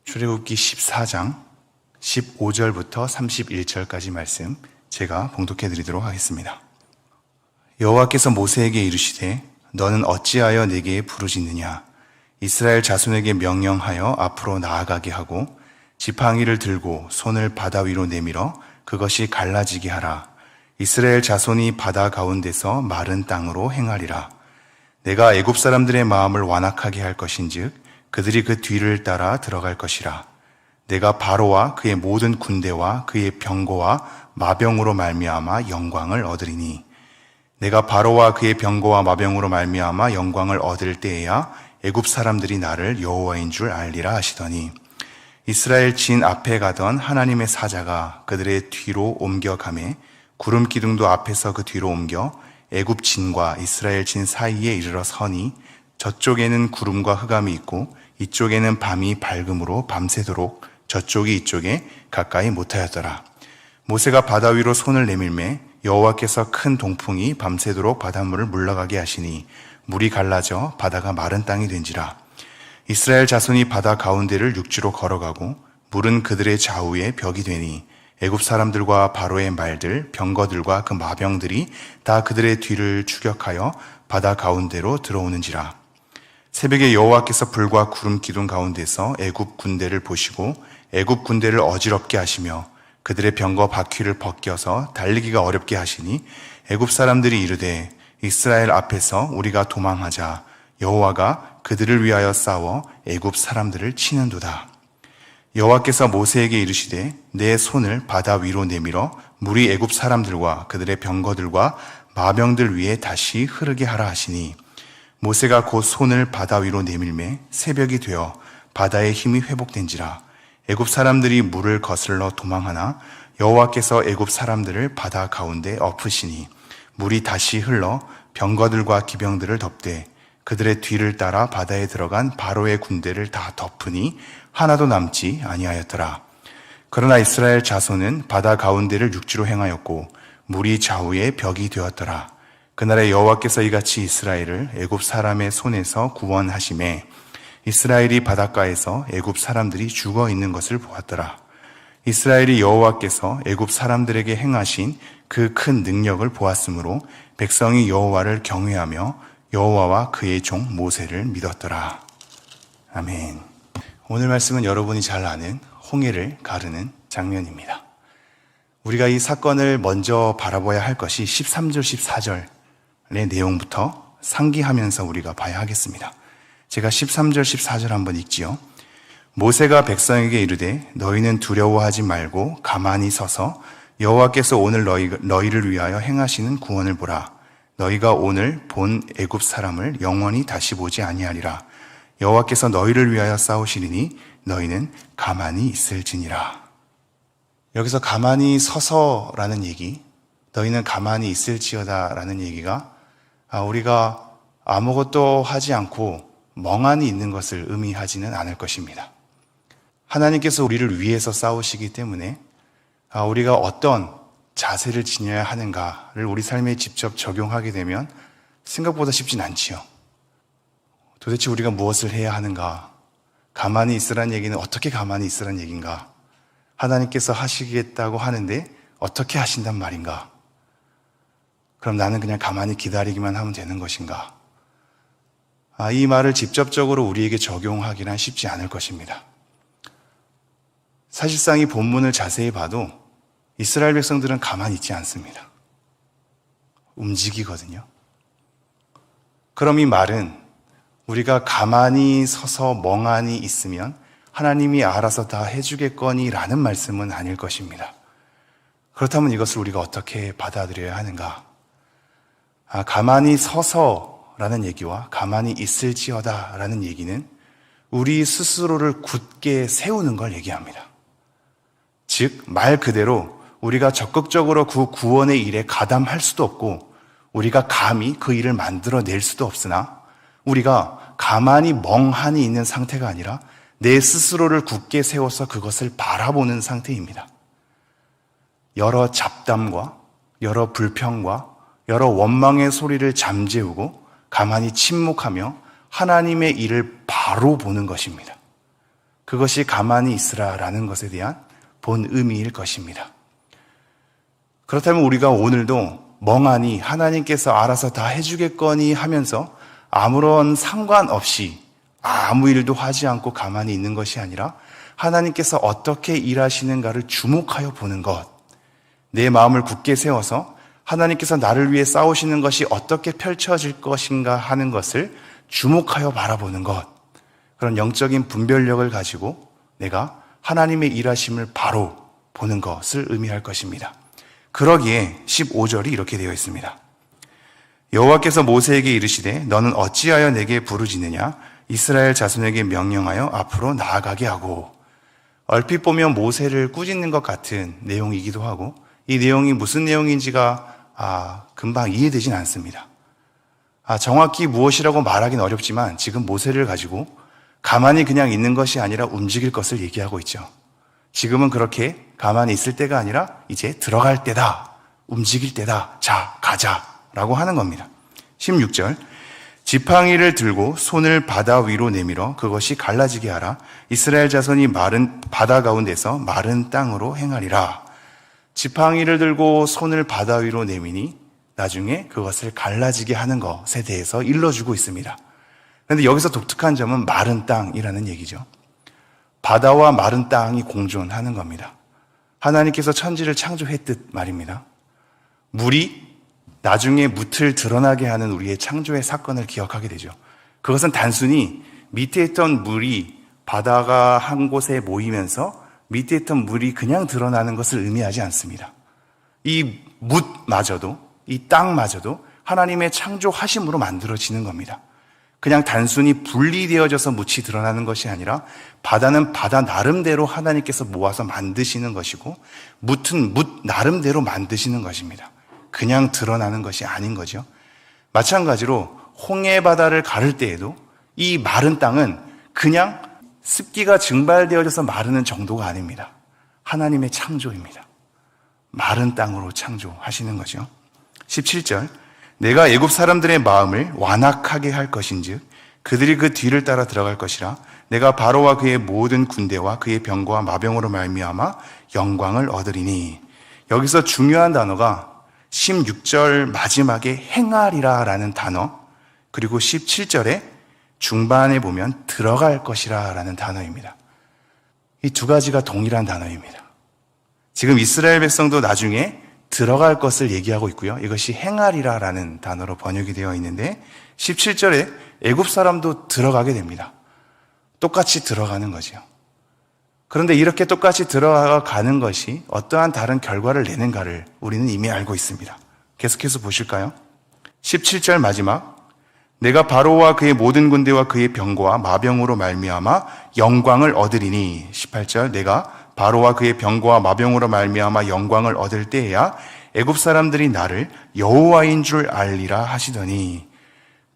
출애굽기 14장 15절부터 31절까지 말씀 제가 봉독해 드리도록 하겠습니다. 여호와께서 모세에게 이르시되 너는 어찌하여 내게 부르짖느냐? 이스라엘 자손에게 명령하여 앞으로 나아가게 하고 지팡이를 들고 손을 바다 위로 내밀어 그것이 갈라지게 하라. 이스라엘 자손이 바다 가운데서 마른 땅으로 행하리라. 내가 애굽 사람들의 마음을 완악하게 할 것인즉 그들이 그 뒤를 따라 들어갈 것이라. 내가 바로와 그의 모든 군대와 그의 병거와 마병으로 말미암아 영광을 얻으리니 내가 바로와 그의 병거와 마병으로 말미암아 영광을 얻을 때에야 애굽 사람들이 나를 여호와인 줄 알리라 하시더니 이스라엘 진 앞에 가던 하나님의 사자가 그들의 뒤로 옮겨가매 구름 기둥도 앞에서 그 뒤로 옮겨 애굽 진과 이스라엘 진 사이에 이르러 서니 저쪽에는 구름과 흑암이 있고 이쪽에는 밤이 밝음으로 밤새도록 저쪽이 이쪽에 가까이 못하였더라. 모세가 바다 위로 손을 내밀매 여호와께서 큰 동풍이 밤새도록 바닷물을 물러가게 하시니 물이 갈라져 바다가 마른 땅이 된지라. 이스라엘 자손이 바다 가운데를 육지로 걸어가고 물은 그들의 좌우에 벽이 되니 애굽 사람들과 바로의 말들, 병거들과 그 마병들이 다 그들의 뒤를 추격하여 바다 가운데로 들어오는지라. 새벽에 여호와께서 불과 구름 기둥 가운데서 애굽 군대를 보시고 애굽 군대를 어지럽게 하시며 그들의 병거 바퀴를 벗겨서 달리기가 어렵게 하시니 애굽 사람들이 이르되 이스라엘 앞에서 우리가 도망하자. 여호와가 그들을 위하여 싸워 애굽 사람들을 치는도다. 여호와께서 모세에게 이르시되 내 손을 바다 위로 내밀어 물이 애굽 사람들과 그들의 병거들과 마병들 위에 다시 흐르게 하라 하시니 모세가 곧 손을 바다 위로 내밀매 새벽이 되어 바다의 힘이 회복된지라. 애굽 사람들이 물을 거슬러 도망하나 여호와께서 애굽 사람들을 바다 가운데 엎으시니 물이 다시 흘러 병거들과 기병들을 덮되 그들의 뒤를 따라 바다에 들어간 바로의 군대를 다 덮으니 하나도 남지 아니하였더라. 그러나 이스라엘 자손은 바다 가운데를 육지로 행하였고 물이 좌우에 벽이 되었더라. 그날에 여호와께서 이같이 이스라엘을 애굽 사람의 손에서 구원하시매 이스라엘이 바닷가에서 애굽 사람들이 죽어 있는 것을 보았더라. 이스라엘이 여호와께서 애굽 사람들에게 행하신 그 큰 능력을 보았으므로 백성이 여호와를 경외하며 여호와와 그의 종 모세를 믿었더라. 아멘. 오늘 말씀은 여러분이 잘 아는 홍해를 가르는 장면입니다. 우리가 이 사건을 먼저 바라봐야 할 것이 13절, 14절의 내용부터 상기하면서 우리가 봐야 하겠습니다. 제가 13절, 14절 한번 읽지요. 모세가 백성에게 이르되 너희는 두려워하지 말고 가만히 서서 여호와께서 오늘 너희를 위하여 행하시는 구원을 보라. 너희가 오늘 본 애굽 사람을 영원히 다시 보지 아니하리라. 여호와께서 너희를 위하여 싸우시리니 너희는 가만히 있을지니라. 여기서 가만히 서서라는 얘기, 너희는 가만히 있을지어다라는 얘기가 우리가 아무것도 하지 않고 멍하니 있는 것을 의미하지는 않을 것입니다. 하나님께서 우리를 위해서 싸우시기 때문에 우리가 어떤 자세를 지녀야 하는가를 우리 삶에 직접 적용하게 되면 생각보다 쉽진 않지요. 도대체 우리가 무엇을 해야 하는가? 가만히 있으란 얘기는 어떻게 가만히 있으란 얘기인가? 하나님께서 하시겠다고 하는데 어떻게 하신단 말인가? 그럼 나는 그냥 가만히 기다리기만 하면 되는 것인가? 이 말을 직접적으로 우리에게 적용하기는 쉽지 않을 것입니다. 사실상 이 본문을 자세히 봐도 이스라엘 백성들은 가만히 있지 않습니다. 움직이거든요. 그럼 이 말은 우리가 가만히 서서 멍하니 있으면 하나님이 알아서 다 해주겠거니라는 말씀은 아닐 것입니다. 그렇다면 이것을 우리가 어떻게 받아들여야 하는가? 가만히 서서라는 얘기와 가만히 있을지어다라는 얘기는 우리 스스로를 굳게 세우는 걸 얘기합니다. 즉, 말 그대로 우리가 적극적으로 그 구원의 일에 가담할 수도 없고 우리가 감히 그 일을 만들어낼 수도 없으나 우리가 가만히 멍하니 있는 상태가 아니라 내 스스로를 굳게 세워서 그것을 바라보는 상태입니다. 여러 잡담과 여러 불평과 여러 원망의 소리를 잠재우고 가만히 침묵하며 하나님의 일을 바로 보는 것입니다. 그것이 가만히 있으라라는 것에 대한 본 의미일 것입니다. 그렇다면 우리가 오늘도 멍하니 하나님께서 알아서 다 해주겠거니 하면서 아무런 상관없이 아무 일도 하지 않고 가만히 있는 것이 아니라 하나님께서 어떻게 일하시는가를 주목하여 보는 것, 내 마음을 굳게 세워서 하나님께서 나를 위해 싸우시는 것이 어떻게 펼쳐질 것인가 하는 것을 주목하여 바라보는 것, 그런 영적인 분별력을 가지고 내가 하나님의 일하심을 바로 보는 것을 의미할 것입니다. 그러기에 15절이 이렇게 되어 있습니다. 여호와께서 모세에게 이르시되 너는 어찌하여 내게 부르짖느냐? 이스라엘 자손에게 명령하여 앞으로 나아가게 하고. 얼핏 보면 모세를 꾸짖는 것 같은 내용이기도 하고 이 내용이 무슨 내용인지가 금방 이해되진 않습니다. 정확히 무엇이라고 말하기는 어렵지만 지금 모세를 가지고 가만히 그냥 있는 것이 아니라 움직일 것을 얘기하고 있죠. 지금은 그렇게 가만히 있을 때가 아니라 이제 들어갈 때다, 움직일 때다, 자, 가자 라고 하는 겁니다. 16절, 지팡이를 들고 손을 바다 위로 내밀어 그것이 갈라지게 하라. 이스라엘 자손이 마른 바다 가운데서 마른 땅으로 행하리라. 지팡이를 들고 손을 바다 위로 내미니 나중에 그것을 갈라지게 하는 것에 대해서 일러주고 있습니다. 그런데 여기서 독특한 점은 마른 땅이라는 얘기죠. 바다와 마른 땅이 공존하는 겁니다. 하나님께서 천지를 창조했듯 말입니다. 물이 나중에 무틀 드러나게 하는 우리의 창조의 사건을 기억하게 되죠. 그것은 단순히 밑에 있던 물이 바다가 한 곳에 모이면서 밑에 있던 물이 그냥 드러나는 것을 의미하지 않습니다. 이 뭇마저도, 이 땅마저도 하나님의 창조하심으로 만들어지는 겁니다. 그냥 단순히 분리되어져서 묻이 드러나는 것이 아니라 바다는 바다 나름대로 하나님께서 모아서 만드시는 것이고 뭇은 뭇 나름대로 만드시는 것입니다. 그냥 드러나는 것이 아닌 거죠. 마찬가지로 홍해 바다를 가를 때에도 이 마른 땅은 그냥 습기가 증발되어져서 마르는 정도가 아닙니다. 하나님의 창조입니다. 마른 땅으로 창조하시는 거죠. 17절, 내가 애굽 사람들의 마음을 완악하게 할 것인즉 그들이 그 뒤를 따라 들어갈 것이라. 내가 바로와 그의 모든 군대와 그의 병거와 마병으로 말미암아 영광을 얻으리니. 여기서 중요한 단어가 16절 마지막에 행하리라 라는 단어, 그리고 17절에 중반에 보면 들어갈 것이라 라는 단어입니다. 이 두 가지가 동일한 단어입니다. 지금 이스라엘 백성도 나중에 들어갈 것을 얘기하고 있고요. 이것이 행하리라 라는 단어로 번역이 되어 있는데 17절에 애굽 사람도 들어가게 됩니다. 똑같이 들어가는 거죠. 그런데 이렇게 똑같이 들어가는 것이 어떠한 다른 결과를 내는가를 우리는 이미 알고 있습니다. 계속해서 보실까요? 17절 마지막, 내가 바로와 그의 모든 군대와 그의 병거와 마병으로 말미암아 영광을 얻으리니. 18절, 내가 바로와 그의 병거와 마병으로 말미암아 영광을 얻을 때에야 애굽 사람들이 나를 여호와인 줄 알리라 하시더니.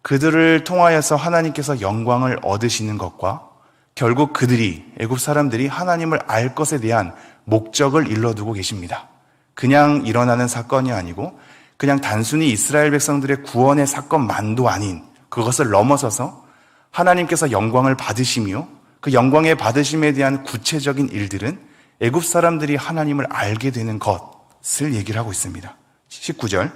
그들을 통하여서 하나님께서 영광을 얻으시는 것과 결국 그들이, 애굽 사람들이 하나님을 알 것에 대한 목적을 일러두고 계십니다. 그냥 일어나는 사건이 아니고 그냥 단순히 이스라엘 백성들의 구원의 사건만도 아닌 그것을 넘어서서 하나님께서 영광을 받으시며 그 영광의 받으심에 대한 구체적인 일들은 애굽 사람들이 하나님을 알게 되는 것을 얘기를 하고 있습니다. 19절,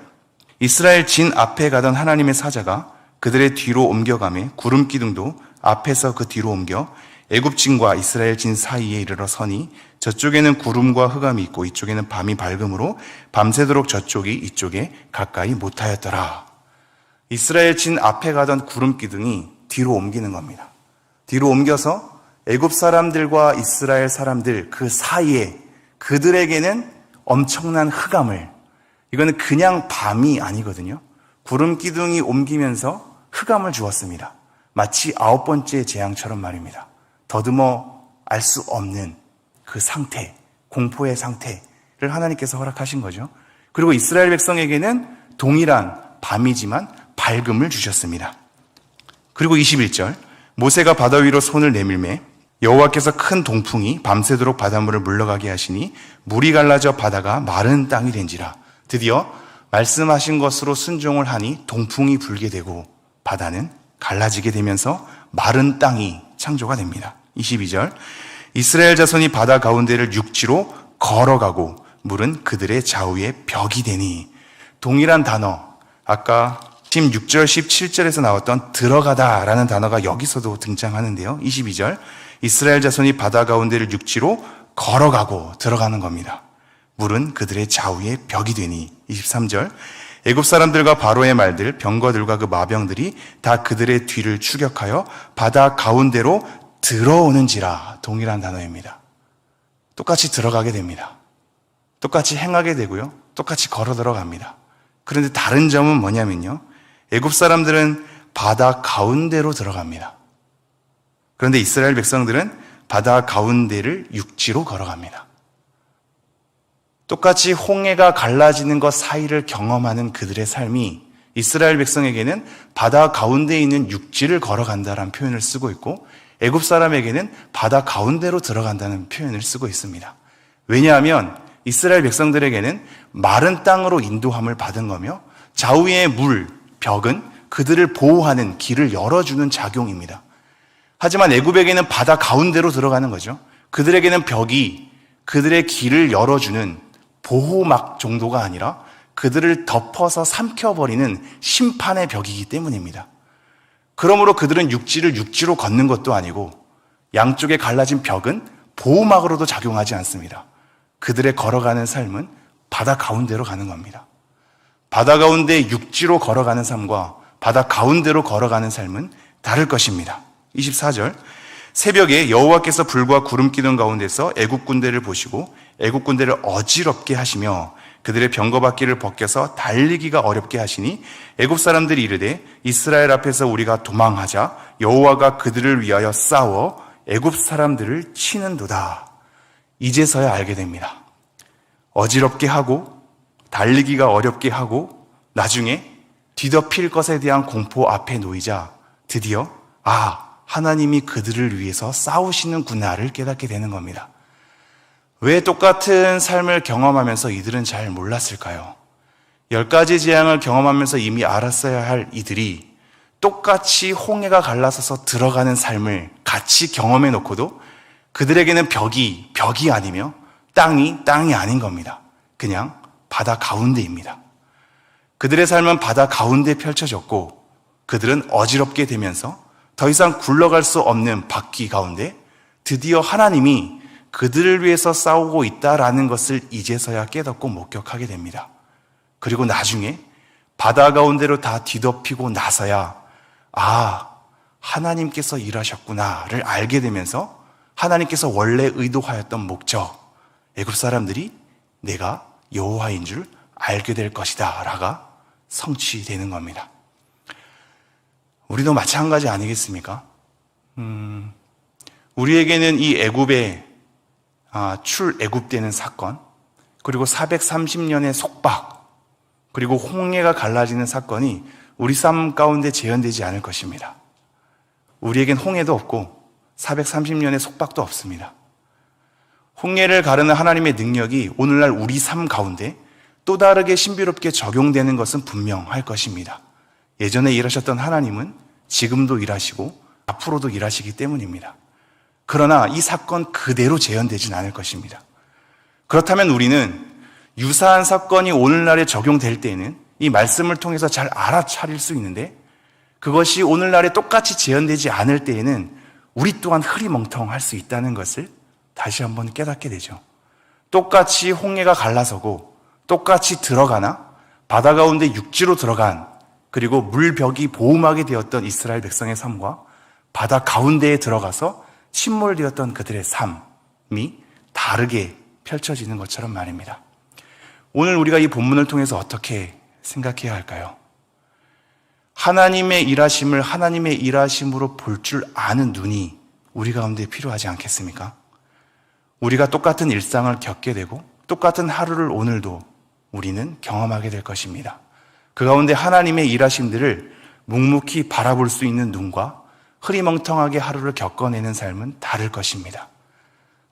이스라엘 진 앞에 가던 하나님의 사자가 그들의 뒤로 옮겨가매 구름 기둥도 앞에서 그 뒤로 옮겨 애굽 진과 이스라엘 진 사이에 이르러 서니 저쪽에는 구름과 흑암이 있고 이쪽에는 밤이 밝음으로 밤새도록 저쪽이 이쪽에 가까이 못하였더라. 이스라엘 진 앞에 가던 구름 기둥이 뒤로 옮기는 겁니다. 뒤로 옮겨서 애굽 사람들과 이스라엘 사람들 그 사이에 그들에게는 엄청난 흑암을, 이거는 그냥 밤이 아니거든요. 구름 기둥이 옮기면서 흑암을 주었습니다. 마치 9번째 재앙처럼 말입니다. 더듬어 알 수 없는 그 상태, 공포의 상태를 하나님께서 허락하신 거죠. 그리고 이스라엘 백성에게는 동일한 밤이지만 밝음을 주셨습니다. 그리고 21절, 모세가 바다 위로 손을 내밀매 여호와께서 큰 동풍이 밤새도록 바닷물을 물러가게 하시니 물이 갈라져 바다가 마른 땅이 된지라. 드디어 말씀하신 것으로 순종을 하니 동풍이 불게 되고 바다는 갈라지게 되면서 마른 땅이 창조가 됩니다. 22절, 이스라엘 자손이 바다 가운데를 육지로 걸어가고 물은 그들의 좌우에 벽이 되니. 동일한 단어, 아까 16절, 17절에서 나왔던 들어가다라는 단어가 여기서도 등장하는데요. 22절, 이스라엘 자손이 바다 가운데를 육지로 걸어가고 들어가는 겁니다. 물은 그들의 좌우에 벽이 되니. 23절, 애굽 사람들과 바로의 말들, 병거들과 그 마병들이 다 그들의 뒤를 추격하여 바다 가운데로 들어오는지라. 동일한 단어입니다. 똑같이 들어가게 됩니다. 똑같이 행하게 되고요. 똑같이 걸어 들어갑니다. 그런데 다른 점은 뭐냐면요. 애굽 사람들은 바다 가운데로 들어갑니다. 그런데 이스라엘 백성들은 바다 가운데를 육지로 걸어갑니다. 똑같이 홍해가 갈라지는 것 사이를 경험하는 그들의 삶이 이스라엘 백성에게는 바다 가운데에 있는 육지를 걸어간다라는 표현을 쓰고 있고, 애굽 사람에게는 바다 가운데로 들어간다는 표현을 쓰고 있습니다. 왜냐하면 이스라엘 백성들에게는 마른 땅으로 인도함을 받은 거며, 좌우의 물, 벽은 그들을 보호하는 길을 열어주는 작용입니다. 하지만 애굽에게는 바다 가운데로 들어가는 거죠. 그들에게는 벽이 그들의 길을 열어주는 보호막 정도가 아니라 그들을 덮어서 삼켜버리는 심판의 벽이기 때문입니다. 그러므로 그들은 육지를 육지로 걷는 것도 아니고 양쪽에 갈라진 벽은 보호막으로도 작용하지 않습니다. 그들의 걸어가는 삶은 바다 가운데로 가는 겁니다. 바다 가운데 육지로 걸어가는 삶과 바다 가운데로 걸어가는 삶은 다를 것입니다. 24절, 새벽에 여호와께서 불과 구름 기둥 가운데서 애굽 군대를 보시고 애굽 군대를 어지럽게 하시며 그들의 병거바퀴를 벗겨서 달리기가 어렵게 하시니 애굽 사람들이 이르되 이스라엘 앞에서 우리가 도망하자 여호와가 그들을 위하여 싸워 애굽 사람들을 치는도다. 이제서야 알게 됩니다. 어지럽게 하고 달리기가 어렵게 하고 나중에 뒤덮일 것에 대한 공포 앞에 놓이자 드디어 하나님이 그들을 위해서 싸우시는구나를 깨닫게 되는 겁니다. 왜 똑같은 삶을 경험하면서 이들은 잘 몰랐을까요? 10가지 재앙을 경험하면서 이미 알았어야 할 이들이 똑같이 홍해가 갈라서서 들어가는 삶을 같이 경험해 놓고도 그들에게는 벽이 아니며 땅이 아닌 겁니다. 그냥 바다 가운데입니다. 그들의 삶은 바다 가운데 펼쳐졌고 그들은 어지럽게 되면서 더 이상 굴러갈 수 없는 바퀴 가운데 드디어 하나님이 그들을 위해서 싸우고 있다라는 것을 이제서야 깨닫고 목격하게 됩니다. 그리고 나중에 바다 가운데로 다 뒤덮이고 나서야 하나님께서 일하셨구나를 알게 되면서 하나님께서 원래 의도하였던 목적, 애굽 사람들이 내가 여호와인 줄 알게 될 것이다 라가 성취되는 겁니다. 우리도 마찬가지 아니겠습니까? 우리에게는 이 애굽의 출애굽되는 사건, 그리고 430년의 속박, 그리고 홍해가 갈라지는 사건이 우리 삶 가운데 재현되지 않을 것입니다. 우리에겐 홍해도 없고 430년의 속박도 없습니다. 홍해를 가르는 하나님의 능력이 오늘날 우리 삶 가운데 또 다르게 신비롭게 적용되는 것은 분명할 것입니다. 예전에 일하셨던 하나님은 지금도 일하시고 앞으로도 일하시기 때문입니다. 그러나 이 사건 그대로 재현되진 않을 것입니다. 그렇다면 우리는 유사한 사건이 오늘날에 적용될 때에는 이 말씀을 통해서 잘 알아차릴 수 있는데, 그것이 오늘날에 똑같이 재현되지 않을 때에는 우리 또한 흐리멍텅할 수 있다는 것을 다시 한번 깨닫게 되죠. 똑같이 홍해가 갈라서고 똑같이 들어가나 바다 가운데 육지로 들어간, 그리고 물벽이 보호막이 되었던 이스라엘 백성의 삶과 바다 가운데에 들어가서 침몰되었던 그들의 삶이 다르게 펼쳐지는 것처럼 말입니다. 오늘 우리가 이 본문을 통해서 어떻게 생각해야 할까요? 하나님의 일하심을 하나님의 일하심으로 볼 줄 아는 눈이 우리 가운데 필요하지 않겠습니까? 우리가 똑같은 일상을 겪게 되고 똑같은 하루를 오늘도 우리는 경험하게 될 것입니다. 그 가운데 하나님의 일하심들을 묵묵히 바라볼 수 있는 눈과 흐리멍텅하게 하루를 겪어내는 삶은 다를 것입니다.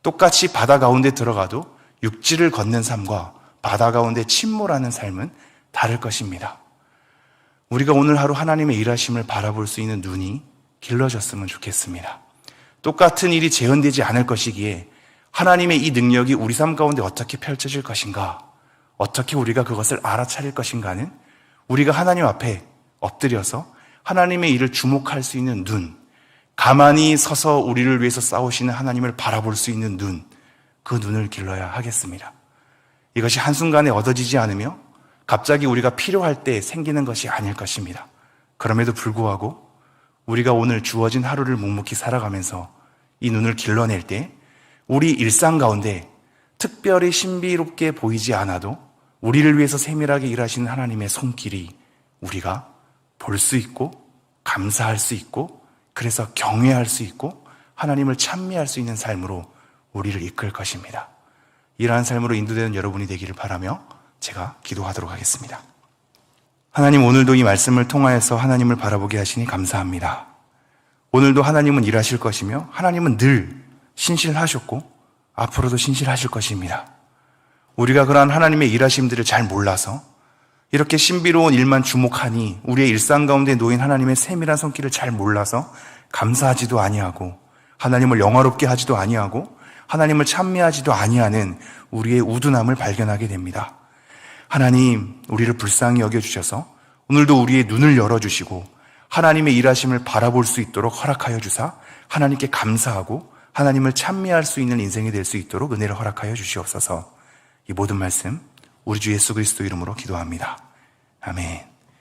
똑같이 바다 가운데 들어가도 육지를 걷는 삶과 바다 가운데 침몰하는 삶은 다를 것입니다. 우리가 오늘 하루 하나님의 일하심을 바라볼 수 있는 눈이 길러졌으면 좋겠습니다. 똑같은 일이 재현되지 않을 것이기에 하나님의 이 능력이 우리 삶 가운데 어떻게 펼쳐질 것인가, 어떻게 우리가 그것을 알아차릴 것인가는 우리가 하나님 앞에 엎드려서 하나님의 일을 주목할 수 있는 눈, 가만히 서서 우리를 위해서 싸우시는 하나님을 바라볼 수 있는 눈, 그 눈을 길러야 하겠습니다. 이것이 한순간에 얻어지지 않으며 갑자기 우리가 필요할 때 생기는 것이 아닐 것입니다. 그럼에도 불구하고 우리가 오늘 주어진 하루를 묵묵히 살아가면서 이 눈을 길러낼 때 우리 일상 가운데 특별히 신비롭게 보이지 않아도 우리를 위해서 세밀하게 일하시는 하나님의 손길이 우리가 볼 수 있고 감사할 수 있고 그래서 경외할 수 있고 하나님을 찬미할 수 있는 삶으로 우리를 이끌 것입니다. 이러한 삶으로 인도되는 여러분이 되기를 바라며 제가 기도하도록 하겠습니다. 하나님, 오늘도 이 말씀을 통하여서 하나님을 바라보게 하시니 감사합니다. 오늘도 하나님은 일하실 것이며 하나님은 늘 신실하셨고 앞으로도 신실하실 것입니다. 우리가 그러한 하나님의 일하심들을 잘 몰라서 이렇게 신비로운 일만 주목하니 우리의 일상 가운데 놓인 하나님의 세밀한 손길을 잘 몰라서 감사하지도 아니하고 하나님을 영화롭게 하지도 아니하고 하나님을 찬미하지도 아니하는 우리의 우둔함을 발견하게 됩니다. 하나님, 우리를 불쌍히 여겨주셔서 오늘도 우리의 눈을 열어주시고 하나님의 일하심을 바라볼 수 있도록 허락하여 주사 하나님께 감사하고 하나님을 찬미할 수 있는 인생이 될 수 있도록 은혜를 허락하여 주시옵소서. 이 모든 말씀 우리 주 예수 그리스도 이름으로 기도합니다. 아멘.